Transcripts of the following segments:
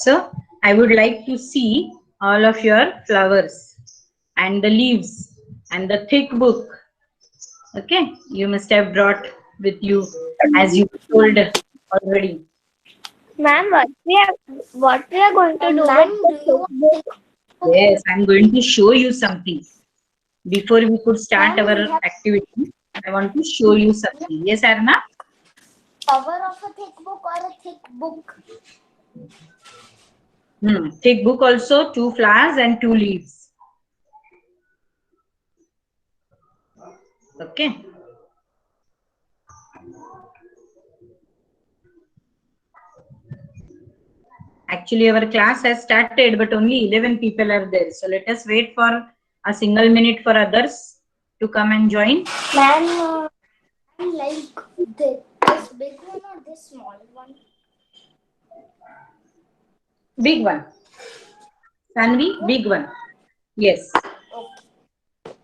So I would like to see all of your flowers and the leaves and the thick book. Okay, you must have brought with you as you told already. Ma'am, what we are going to do Ma'am, with do you the want book? Yes, I'm going to show you something. Before we could start ma'am, our we have activity, I want to show you something. Yes, Arna? cover of a thick book or a thick book? Thick book also, 2 flowers and 2 leaves. Okay. Actually, our class has started, but only 11 people are there. So let us wait for a single minute for others to come and join. Ma'am, like this big one or this small one? Big one. Sanvi, big one. Yes. Okay.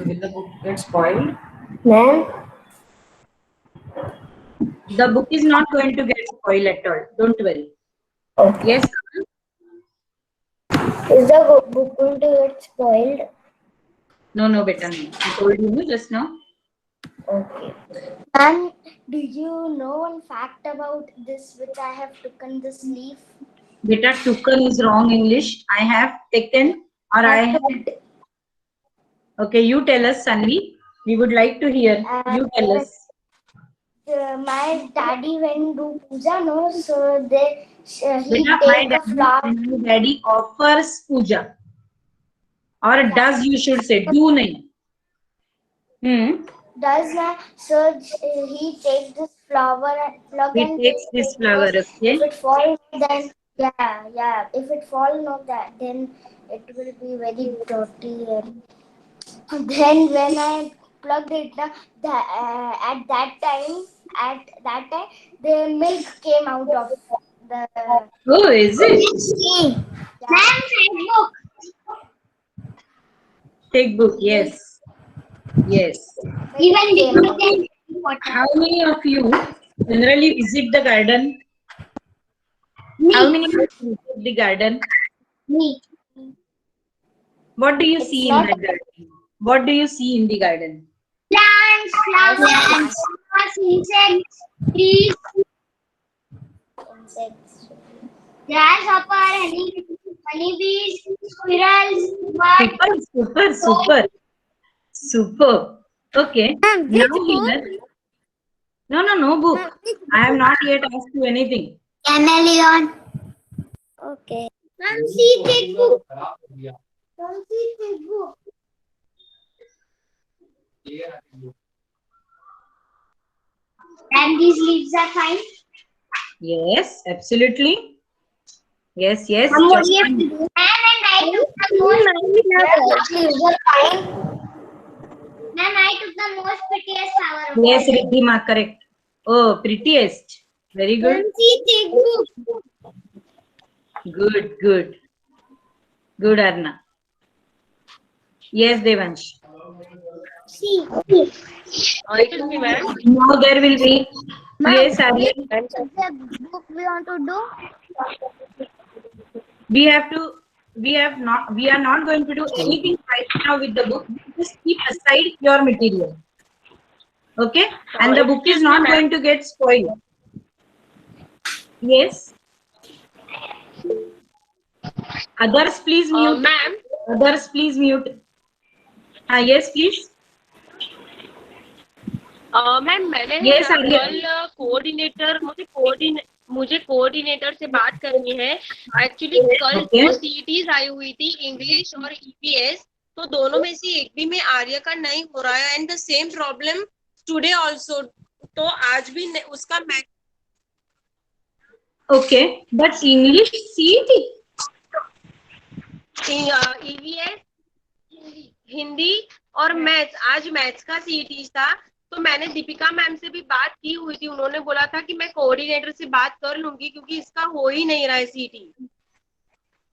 Will the book get spoiled? Ma'am, The book is not going to get spoiled at all. Don't worry. okay. Yes. Is the book going to get spoiled? No, beta. No. I told you just now. Okay. Ma'am, do you know one fact about this which I have taken this leaf? Beta, taken is wrong English. I have taken or I have. Okay, you tell us, Sanvi. We would like to hear. You tell us. My daddy went to puja, no, so he Beta, take a flower. my daddy offers puja. Or does, you should say. Do nahi. Does so he takes this flower and plug He and takes take this flower, because if okay? it falls, then if it fall, no, that then it will be very dirty. And then when I plugged it, at that time, the milk came out of the. Oh, is it? Ma'am, book. Thick book, yes. Yes. Even the How many of you generally visit the garden? How many of you visit the garden? Me. What do you It's see in not the garden? What do you see in the garden? plants, flowers, insects, trees, insects, grasshopper, honeybees, squirrels, birds. Super. Okay. Now here. No book. I have not yet asked you anything. Chameleon. Okay. Ma'am, see thick book. Ma'am, see thick book. And these leaves are fine. Yes, absolutely. Yes. Ma'am, what do you have Chapman. to do? Ma'am, and I took the most. Leaves are fine. Ma'am, I took the most prettiest flower of Yes, all. Riddhima, correct. Oh, prettiest. Very good. Ma'am, see thick book. Good. Good, Arna. Yes, Devansh. See. It is me, ma'am. Now there will be. Yes, Arya. The book we want to do. We are not going to do anything right now with the book. Just keep aside your material. Okay? And the book is not going to get spoiled. Yes. Others, please mute. Ma'am. Others, please mute. Yes, please. Ma'am मैंने Yes, कल मुझे coordinator से बात करनी है। Actually कल Okay. 2 cities आई हुई थी, इंग्लिश और ईपीएस, तो दोनों में से एक भी में आर्या का नहीं हो रहा है and the same problem today also. तो आज भी उसका Okay, but English CET. EVS, Hindi और मैथ्स, आज मैथ्स का सीईटी था। तो मैंने दीपिका मैम से भी बात की हुई थी, उन्होंने बोला था कि मैं कोऑर्डिनेटर से बात कर लूंगी क्योंकि इसका हो ही नहीं रहा है CET.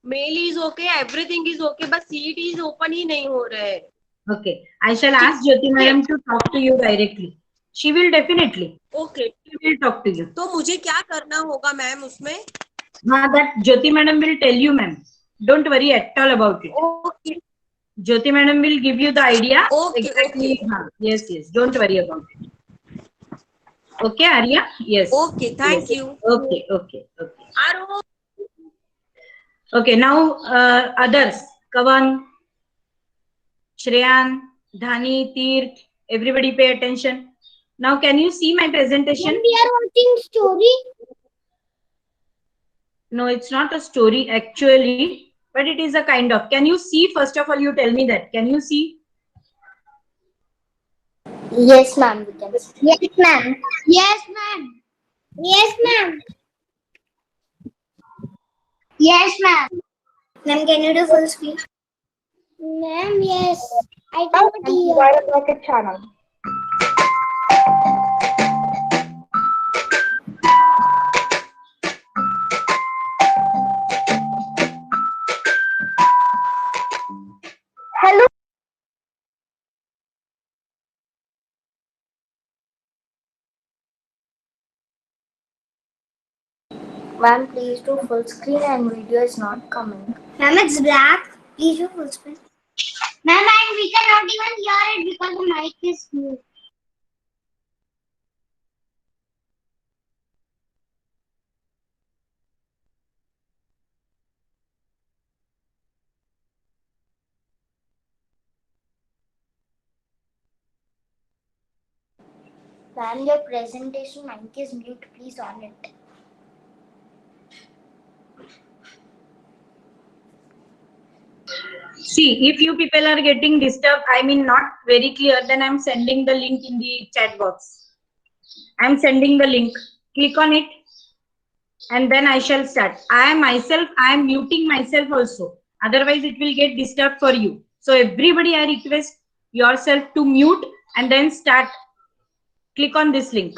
Mail is okay, everything is okay, बस सीईटी इज ओपन ही नहीं हो रहा है। Okay. I shall ask Jyoti madam to talk to you directly. She will definitely. Okay, She will talk to you. तो मुझे क्या करना होगा मैम उसमें? That Jyoti madam will tell you, ma'am. Don't worry at all about it. Okay Jyoti madam will give you the idea. Okay Exactly. Okay Yes, yes. Don't worry about it. Okay, Arya? Yes. Okay, thank Yes. You. Okay, okay, okay. आरो Okay, now others. Kavan, Shreyan, Dhani, Tirth, everybody pay attention. Now, can you see my presentation? When we are watching story. No, it's not a story actually, but it is a kind of. Can you see? First of all, you tell me that. Can you see? Yes, ma'am. We can. Yes, ma'am. Yes, ma'am. Yes, ma'am. Yes, ma'am. Ma'am, can you do full screen? Ma'am, yes. I can see. Rocket channel. Hello. Ma'am, please do full screen and video is not coming. Ma'am, it's black. Please do full screen. Ma'am, and we cannot even hear it because the mic is mute. Ma'am, your presentation mic is mute. Please on it. See, if you people are getting disturbed, I mean not very clear, then I'm sending the link in the chat box. I'm sending the link. Click on it, and then I shall start. I am muting myself also. Otherwise, it will get disturbed for you. So everybody, I request yourself to mute and then start. Click on this link.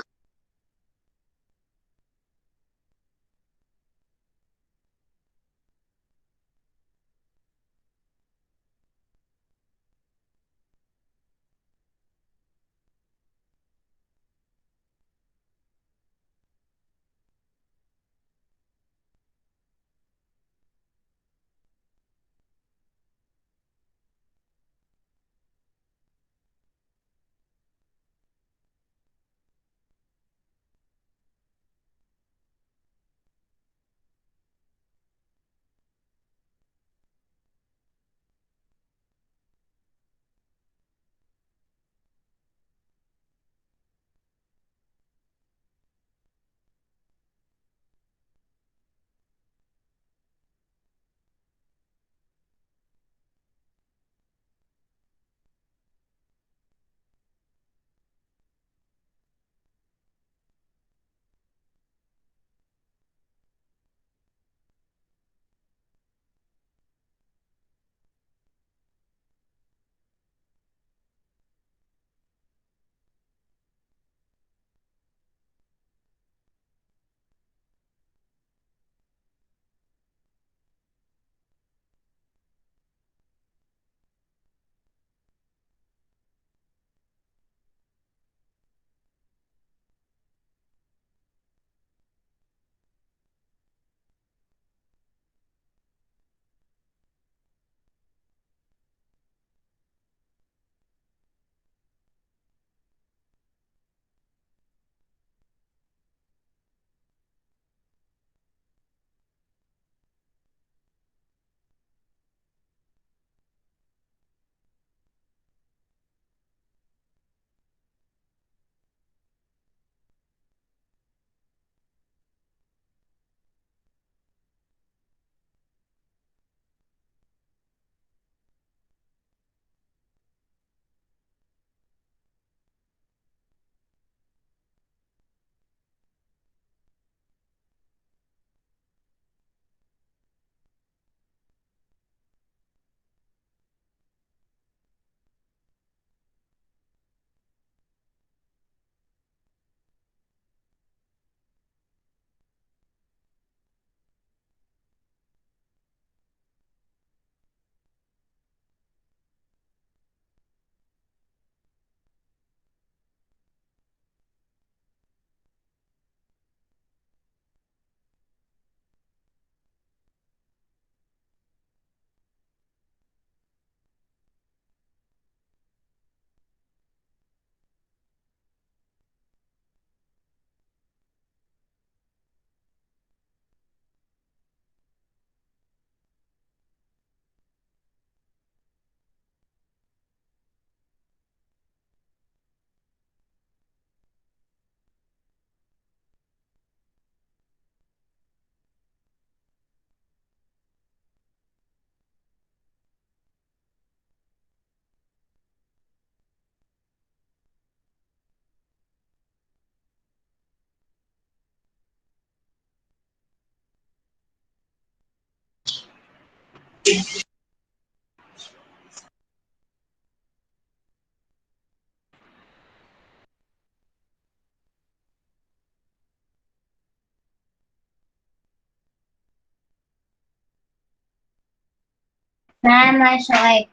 Ma'am, I saw it.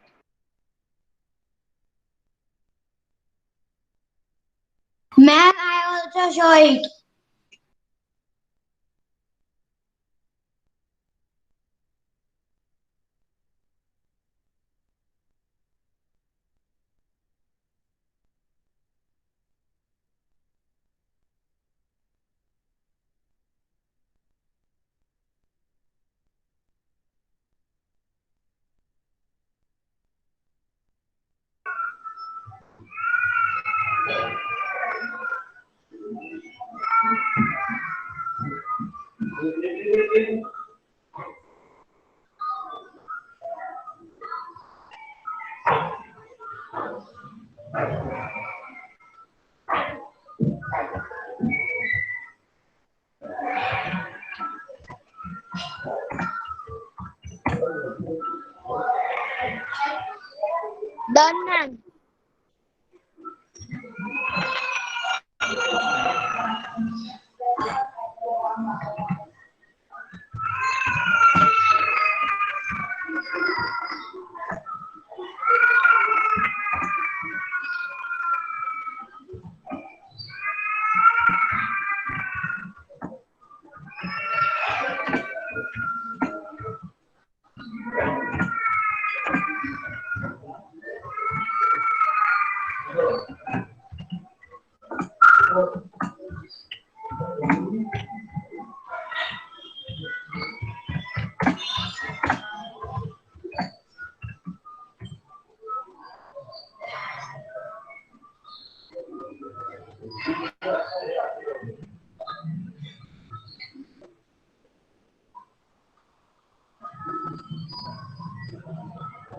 Ma'am, I also saw it. Done, ma'am.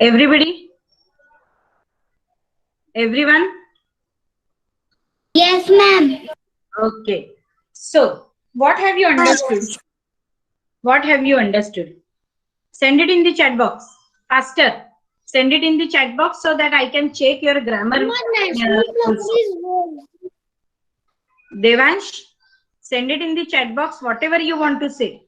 Everybody? Everyone? Yes, ma'am. Okay. So, what have you understood? What have you understood? Send it in the chat box. Faster. Send it in the chat box so that I can check your grammar. Devansh, send it in the chat box, whatever you want to say.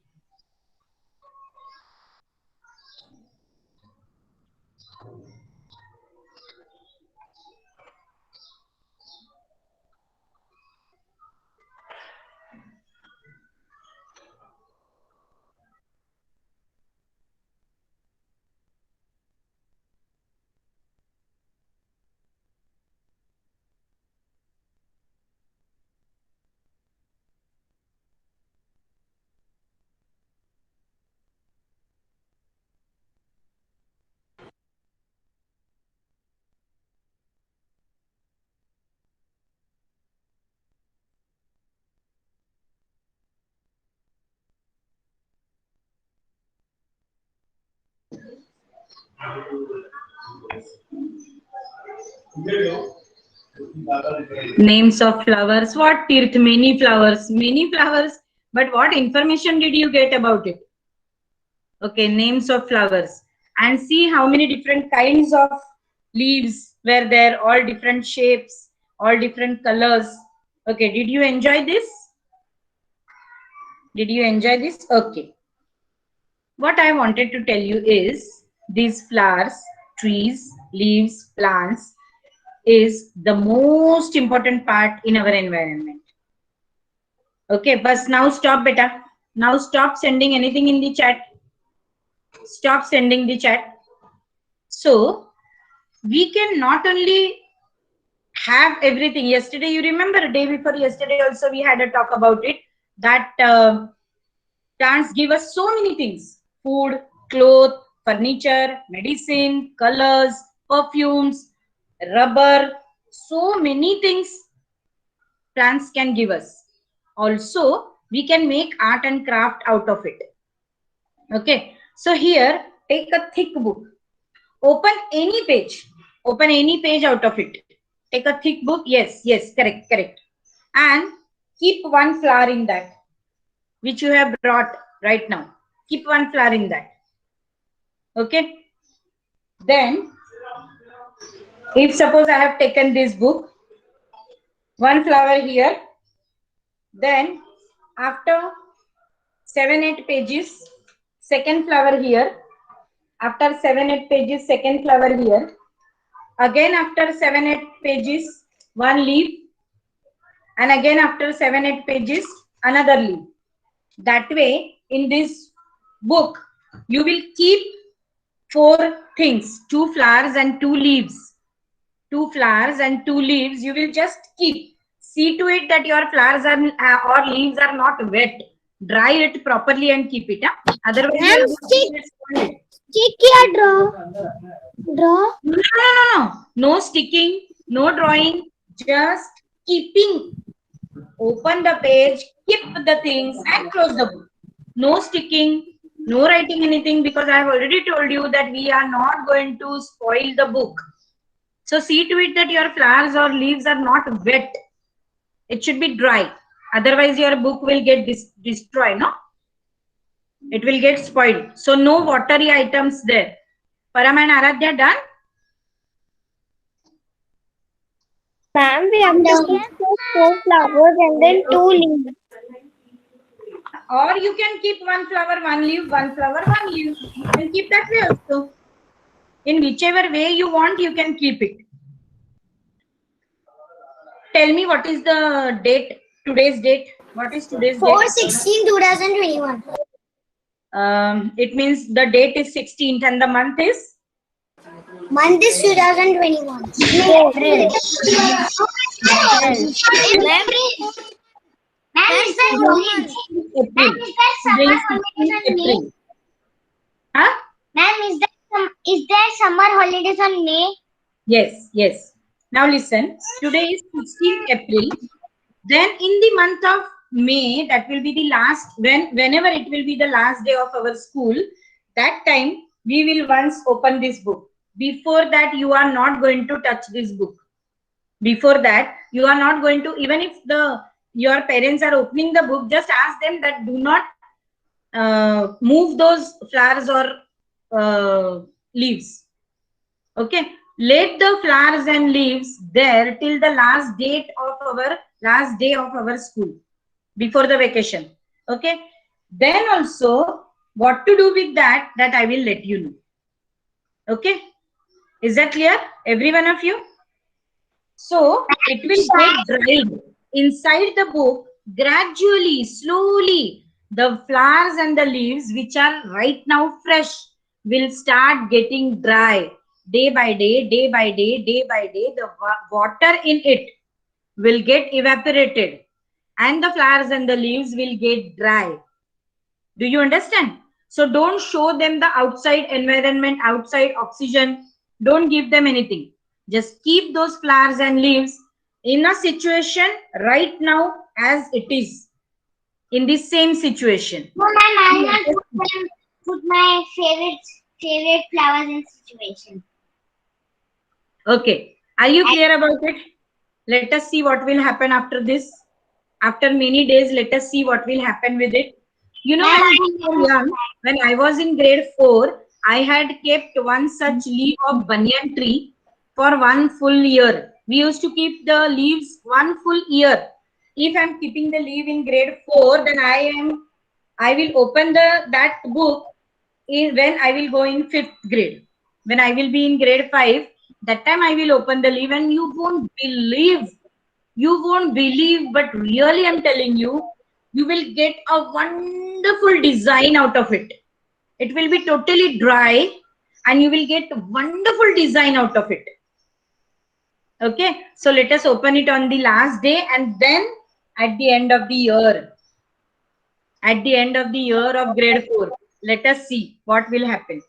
Names of flowers. What, Tirth? Many flowers. Many flowers. But what information did you get about it? Okay, names of flowers. And see how many different kinds of leaves were there, all different shapes, all different colors. Okay, did you enjoy this? Did you enjoy this? Okay. What I wanted to tell you is these flowers, trees, leaves, plants is the most important part in our environment. Okay, but now stop, beta. Now stop sending anything in the chat. Stop sending the chat. So we can not only have everything. Yesterday, you remember, day before yesterday also we had a talk about it, that plants give us so many things: food, clothes, furniture, medicine, colors, perfumes, rubber, so many things plants can give us. Also, we can make art and craft out of it. Okay, so here take a thick book, open any page, out of it. Take a thick book. Yes, yes, correct, correct. And keep one flower in that, which you have brought right now. Keep one flower in that. Okay. Then, if suppose I have taken this book, one flower here, then after 7-8 pages, second flower here. After 7-8 pages, second flower here. Again after 7-8 pages, one leaf. And again after 7-8 pages, another leaf. That way, in this book, you will keep 4 things, 2 flowers and 2 leaves. 2 flowers and 2 leaves, you will just keep. See to it that your flowers are, or leaves are not wet. Dry it properly and keep it. Otherwise, your book will get spoiled. Stick या draw? Draw? No sticking, no drawing, just keeping. Open the page, keep the things and close the book. No sticking, no writing anything, because I have already told you that we are not going to spoil the book. So see to it that your flowers or leaves are not wet. It should be dry. Otherwise your book will get destroyed, no? It will get spoiled. So no watery items there. Param and Aradhya done? Ma'am, we have to keep 4 flowers and then 2 leaves. Or you can keep 1 flower, 1 leaf, 1 flower, 1 leaf. You can keep that way also. In whichever way you want, you can keep it. Tell me what is the date, today's date? What is today's date? 4/16/2021. It means the date is 16th and the month is? Month is 2021. April. April. Huh? Ma'am, is there summer holidays on May? Yes, yes. Now listen, today is 16th April. Then in the month of May, that will be the last, whenever it will be the last day of our school, that time we will once open this book. Before that, you are not going to touch this book. Before that, you are not going to, even if your parents are opening the book, just ask them that do not move those flowers or leaves. Okay, let the flowers and leaves there till the last day of our school, before the vacation. Okay, then also what to do with that I will let you know. Okay, is that clear, every one of you? So it will get dried inside the book gradually, slowly. The flowers and the leaves, which are right now fresh, will start getting dry. Day by day, day by day, day by day, the water in it will get evaporated and the flowers and the leaves will get dry. Do you understand? So don't show them the outside environment, outside oxygen. Don't give them anything. Just keep those flowers and leaves in a situation right now as it is. In this same situation. No, ma'am, I will put my favorite flowers in situation. Okay. Are you clear about it? Let us see what will happen after this. After many days, let us see what will happen with it. You know, when I was in grade 4, I had kept one such leaf of banyan tree for 1 full year. We used to keep the leaves 1 full year. If I am keeping the leaf in grade 4, then I will open that book when I will go in 5th grade. When I will be in grade 5, that time I will open the leaf and you won't believe, but really I'm telling you, you will get a wonderful design out of it. It will be totally dry and you will get wonderful design out of it. Okay, so let us open it on the last day and then at the end of the year. At the end of the year of grade 4, let us see what will happen.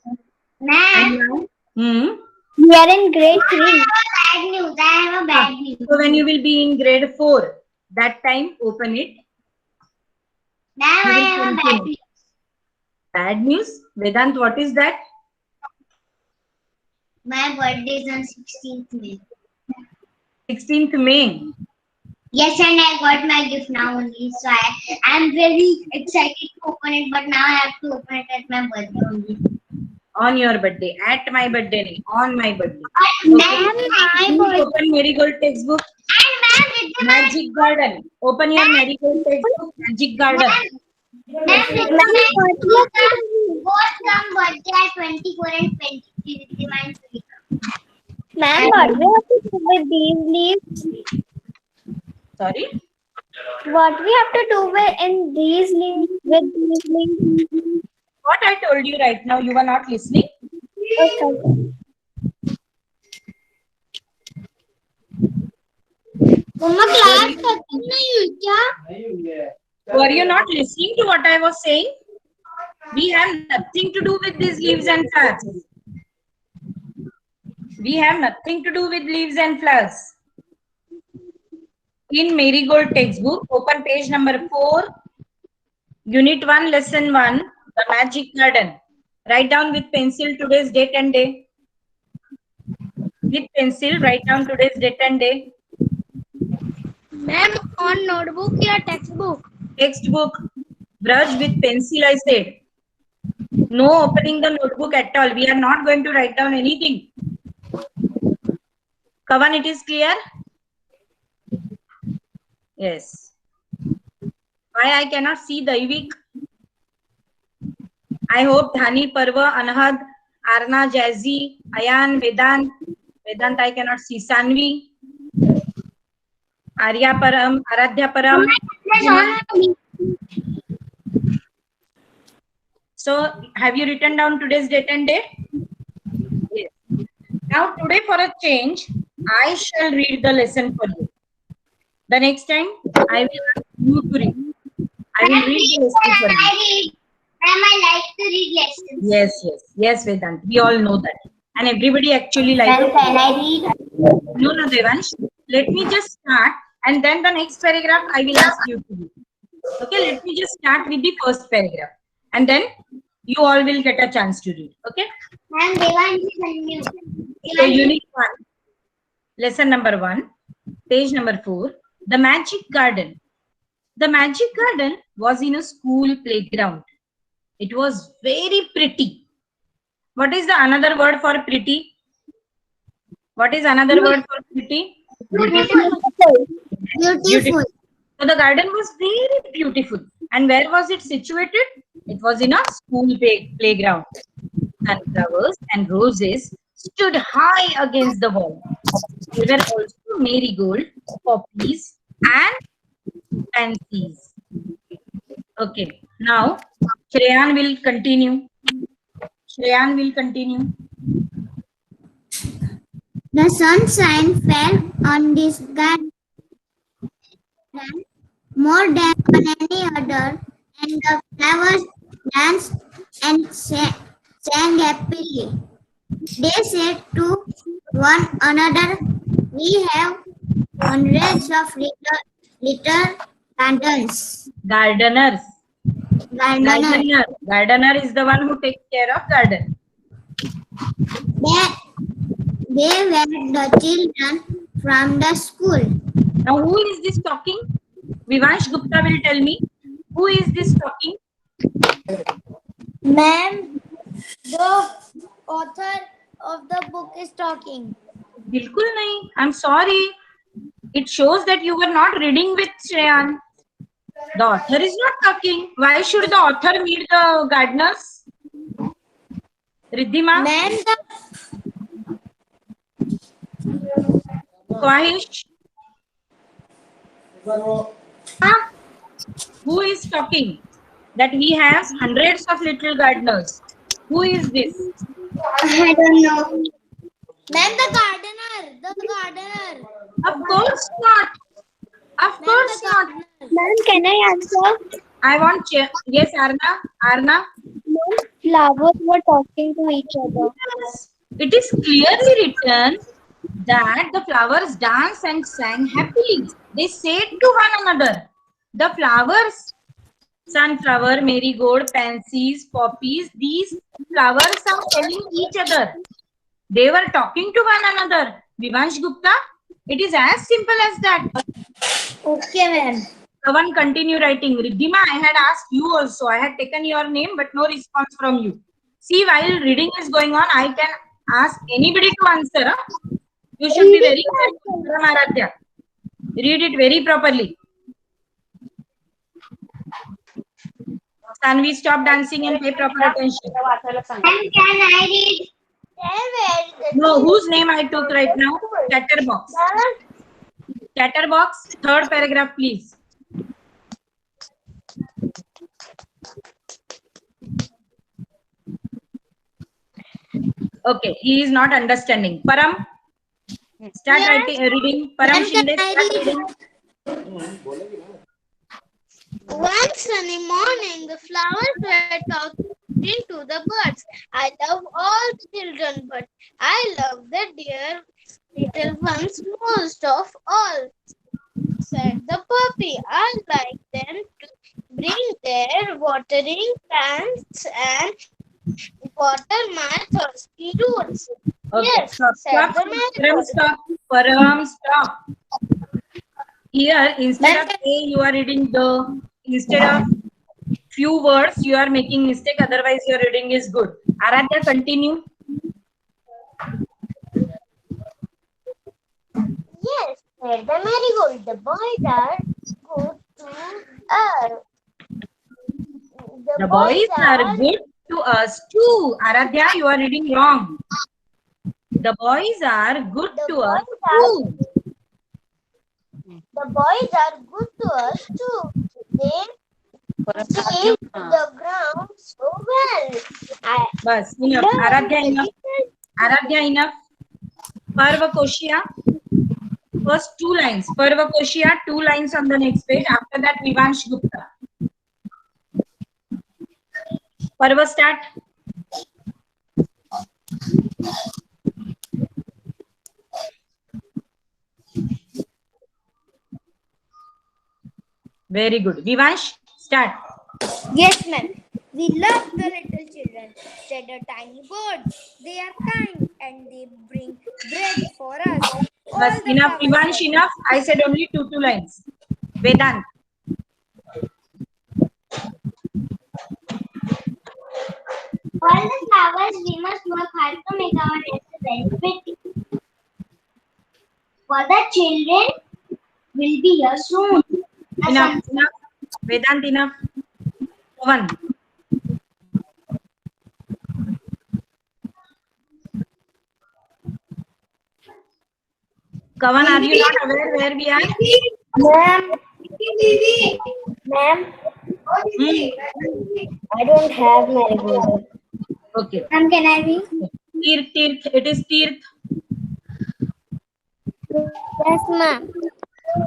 Ma'am, we are in grade 3. Bad news. I have a bad news. So when you will be in grade 4, that time open it. Ma'am, I have a bad news. Bad news? Vedant, what is that? My birthday is on 16th May. 16th May. Yes, and I got my gift now only. So I'm very excited to open it, but now I have to open it at my birthday only. On your birthday. At my birthday. nahi, On my birthday. Ma'am, my birthday. Open Marigold textbook. And ma'am, with the Magic Garden. Open your Marigold textbook. Magic Garden. ma'am, with the both come birthday at 24 and 23 with the mind. Ma'am, what we have to do with these leaves? Sorry. What we have to do with in these leaves with these leaves? What I told you right now, you were not listening. Okay. Mama, class खत्म नहीं हुई क्या? Were you not listening to what I was saying? We have nothing to do with these leaves and flowers. We have nothing to do with leaves and flowers. In Marigold textbook, open page number 4, Unit 1, Lesson 1, The Magic Garden. Write down with pencil today's date and day. With pencil, write down today's date and day. Ma'am, on notebook या textbook? Textbook. Brush with pencil, I said. No opening the notebook at all. We are not going to write down anything. Kavan, it is clear? Yes. Why I cannot see Daivik? I hope Dhani, Parva, Anahad, Arna, Jazzy, Ayan, Vedant. Vedant I cannot see. Sanvi, Arya Param, Aradhya Param. So, have you written down today's date and day? Yes. Now, today for a change, I shall read the lesson for you. The next time, I will ask you to read. I will read the lesson for you. I like to read lessons. Yes, yes, yes, Vedant. We all know that. And everybody actually likes it. Can I read? No, no, Devansh. Let me just start and then the next paragraph I will ask you to read. Okay, let me just start with the first paragraph. And then you all will get a chance to read. Okay? Ma'am, Devansh is unmute. So, Unit 1, Lesson number 1, page number 4, The Magic Garden. The Magic Garden was in a school playground. It was very pretty. What is the another word for pretty? What is another word for pretty? Beautiful. Beautiful. So the garden was very beautiful. And where was it situated? It was in a school playground. Sunflowers and roses stood high against the wall. There were also marigold, poppies, and pansies. Okay. Now, Shreyan will continue. Shreyan will continue. The sunshine fell on this garden more than on any other, and the flowers danced and sang happily. They said to one another, "We have hundreds of little gardens." Gardeners. Gardener. Gardener is the one who takes care of garden. They were the children from the school. Now, who is this talking? Vivansh Gupta will tell me. Who is this talking? Ma'am, the author of the book is talking. Bilkul nahi. I'm sorry. It shows that you were not reading with Shreyan. The author is not talking. Why should the author meet the gardeners? Riddhima? Ma'am, Kahish? Who is talking? That we have hundreds of little gardeners. Who is this? I don't know. Ma'am, the gardener. The gardener. Of course not. Of course not. Ma'am, can I answer? I want yes, Arna. Arna. Ma'am, flowers were talking to each other. It is clearly written that the flowers danced and sang happily. They said to one another. The flowers, sunflower, marigold, pansies, poppies, these flowers are telling each other. They were talking to one another. Vivansh Gupta, it is as simple as that. Okay, ma'am. Kavan, continue writing. Riddhima, I had asked you also. I had taken your name, but no response from you. See, while reading is going on, I can ask anybody to answer. Huh? You should be very careful, Aradhya. Read it very properly. Sanvi, stop dancing and pay proper attention. And can I read? No, whose name I took right now? Chatterbox. Chatterbox, third paragraph, please. Okay, he is not understanding. Param, start reading. Param Shinde, start reading. One sunny morning, the flowers were talking to the birds. I love all children, but I love the dear little ones most of all, said the puppy. I like them to bring their watering plants and water my thirsty roots. Okay, Yes, stop. said Stop. the Param, marigold. stop. Param, stop. Here, instead of A, you are reading the. Instead of few words, you are making mistake. Otherwise, your reading is good. Aradhya, continue. Yes, said the marigold. The boys are good to us. The boys are good to us too. Aradhya, you are reading wrong. The boys are good to us too. The boys are good to us too. They dig the ground so well. Bas, enough. Aradhya, enough. Aradhya, enough. Parvakoshia. First 2 lines. Parvakoshia, 2 lines on the next page. After that, Vivansh Gupta. Parva, start. Very good. Vivansh, start. Yes, ma'am. We love the little children, said a tiny bird. They are kind and they bring bread for us. Bas, enough. Vivansh, enough. I said only 2 lines. Vedant. All the flowers we must work hard to make our nest very pretty. For the children will be here soon. Enough. Enough. Vedant, enough. One. Kavan, are you not aware where we are? Ma'am, I don't have marigold. Okay. Ma'am, can I read? Tirth, Tirth. It is Tirth. Yes, ma'am.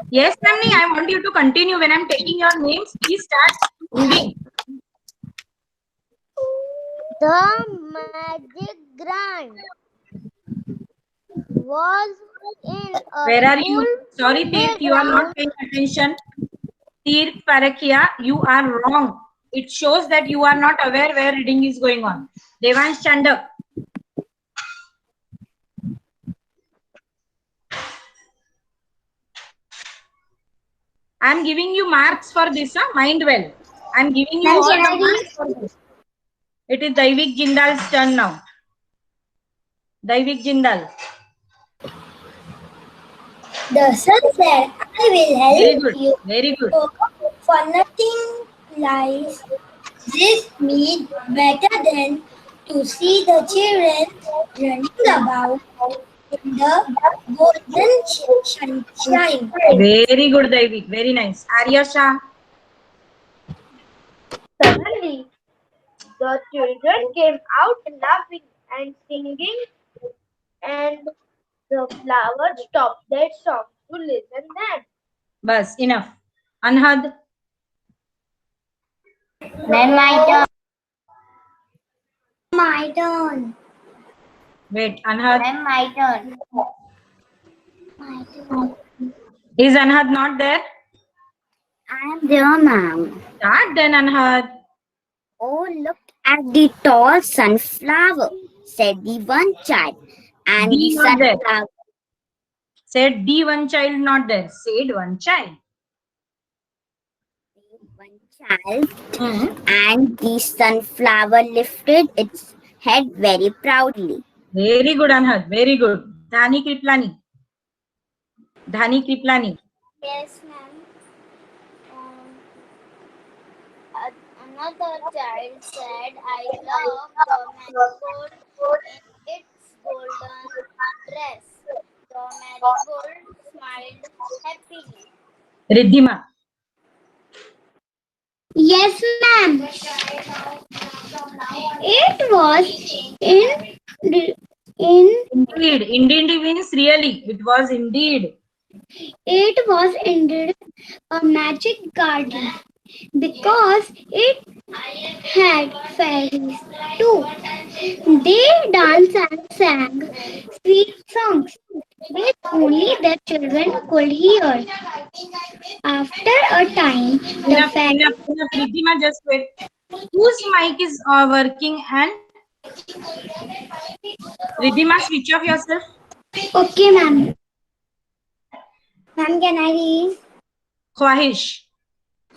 Yes, Namni, I want you to continue. When I'm taking your names, please start reading. The magic ground was in a Where are you? Sorry, Tirth, you are not paying attention. Tirth Parakia, you are wrong. It shows that you are not aware where reading is going on. Devansh Chandak. I am giving you marks for this, mind well. I am giving you all the marks for this. It is Daivik Jindal's turn now. Daivik Jindal. The sun said, I will help you. Very good. For nothing lies this meat better than to see the children running about in the golden sunshine. Very good, Daivik. Very nice. Arya Shah. Suddenly, the children came out laughing and singing, and the flowers stopped their song to listen them. Bas, enough. Anhad. Then my turn. Wait, Anhad. Then my turn. Is Anhad not there? I am there, ma'am. Start then, Anhad. Oh, look at the tall sunflower, said the one child. And D the not there. sunflower. Said D, one child not there. Said one child. One child. And the sunflower lifted its head very proudly. Very good, Anhad. Very good. Dhani Kriplani. Dhani Kriplani. Yes, ma'am. Another child said, I love the marigold in its golden dress. The marigold smiled happily. Riddhima. Yes, ma'am. It was in Indeed. Indeed means really. It was indeed. it was indeed a magic garden because it had fairies too. They danced and sang sweet songs which only the children could hear. After a time, the Enough. fairies. Riddhima, just wait. Whose mic is working and Riddhima, switch off yourself. Okay, ma'am. Ma'am, can I read? Khwahish.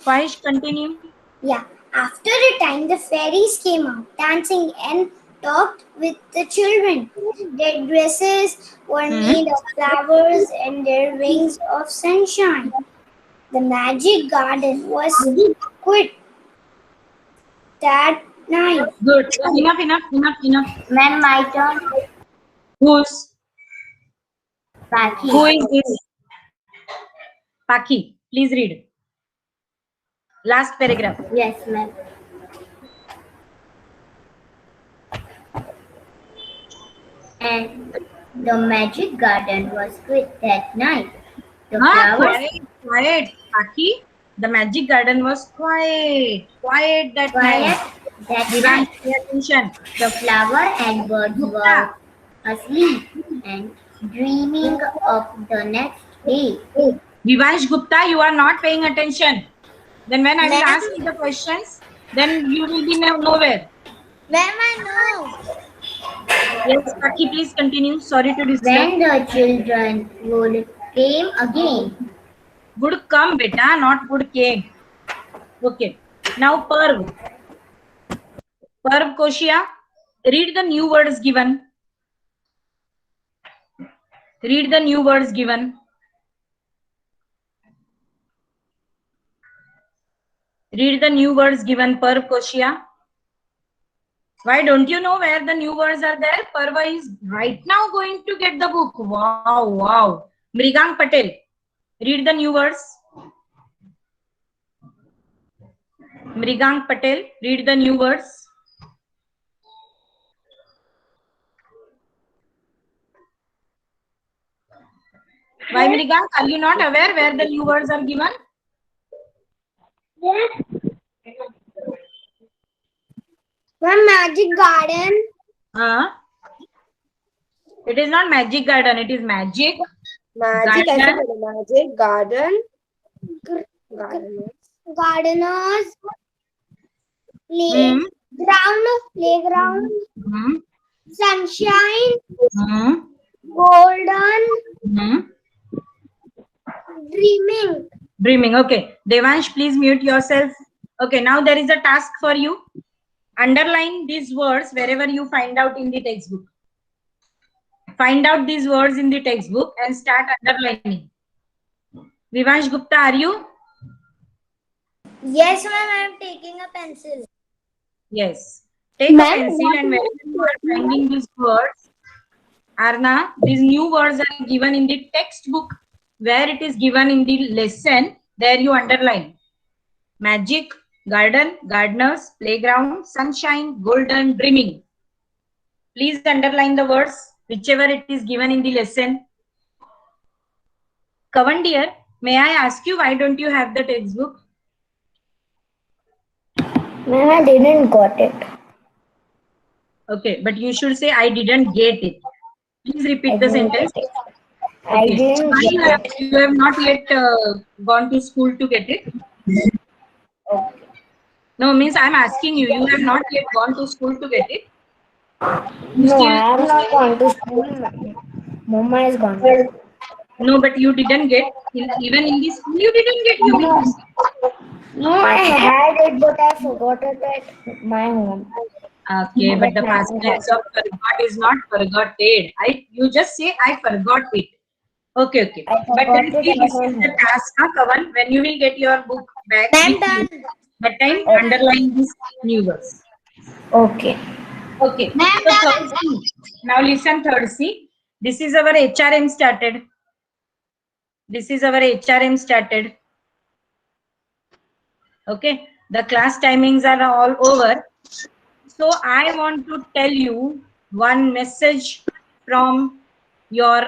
Khwahish, continue. Yeah. After a time, the fairies came out dancing and talked with the children. Their dresses were made of flowers and their wings of sunshine. The magic garden was quit that night. Good. Enough. Ma'am, my turn. Whose? Paki. Who is this? Paki. Please read. Last paragraph. Yes, ma'am. And the magic garden was quit that night. The flowers Quiet. Paki. The magic garden was quiet that night. that Vivan, night. pay attention. The flower and birds were asleep and dreaming of the next day. Vivansh Gupta, you are not paying attention. Then when I will ask you the questions, then you will be nowhere. Ma'am, I know. Yes, Paki, please continue. Sorry to disturb. When the children would came again. Would come, beta, not would came. Okay. Now Parv. Parv Koshia, read the new words given. Read the new words given. Read the new words given, Parv Koshia. Why don't you know where the new words are there? Parva is right now going to get the book. Wow. Mrigang Patel, read the new words. Mrigang Patel, read the new words. Why, Mrigang? Are you not aware where the new words are given? Yes. One magic garden. It is not magic garden. It is magic. Magic Garden. Magic garden. Gardeners. Playground. Sunshine. Golden. Dreaming. Okay. Devansh, please mute yourself. Okay. Now there is a task for you. Underline these words wherever you find out in the textbook. Find out these words in the textbook and start underlining. Vivansh Gupta, are you? Yes, ma'am. I am taking a pencil. Yes. Take a pencil and wherever you are finding these words, Arna, these new words are given in the textbook. Where it is given in the lesson, there you underline. Magic, garden, gardeners, playground, sunshine, golden, dreaming. Please underline the words, whichever it is given in the lesson. Kavan dear, may I ask you, why don't you have the textbook? Ma'am, I didn't got it. Okay, but you should say, I didn't get it. Please repeat the sentence. I didn't get it. You have not yet gone to school to get it? Okay. No, means I am asking you, you have not yet gone to school to get it? No, I have not gone to school. Mama is gone. No, but you didn't get, even in the school you didn't get, you mean? No, I had it, but I forgot it at my home. Okay, but the past tense of forgot is not forgotten. You just say I forgot it. Okay, okay. I But forgot then it see, and I this is don't the have. task, Kavan. When you will get your book back Ma'am, with you, done. that time Okay. underline these new words. Okay. Okay. So third C. Now listen, third C. This is our HRM started. This is our HRM started. Okay. The class timings are all over. So I want to tell you one message from your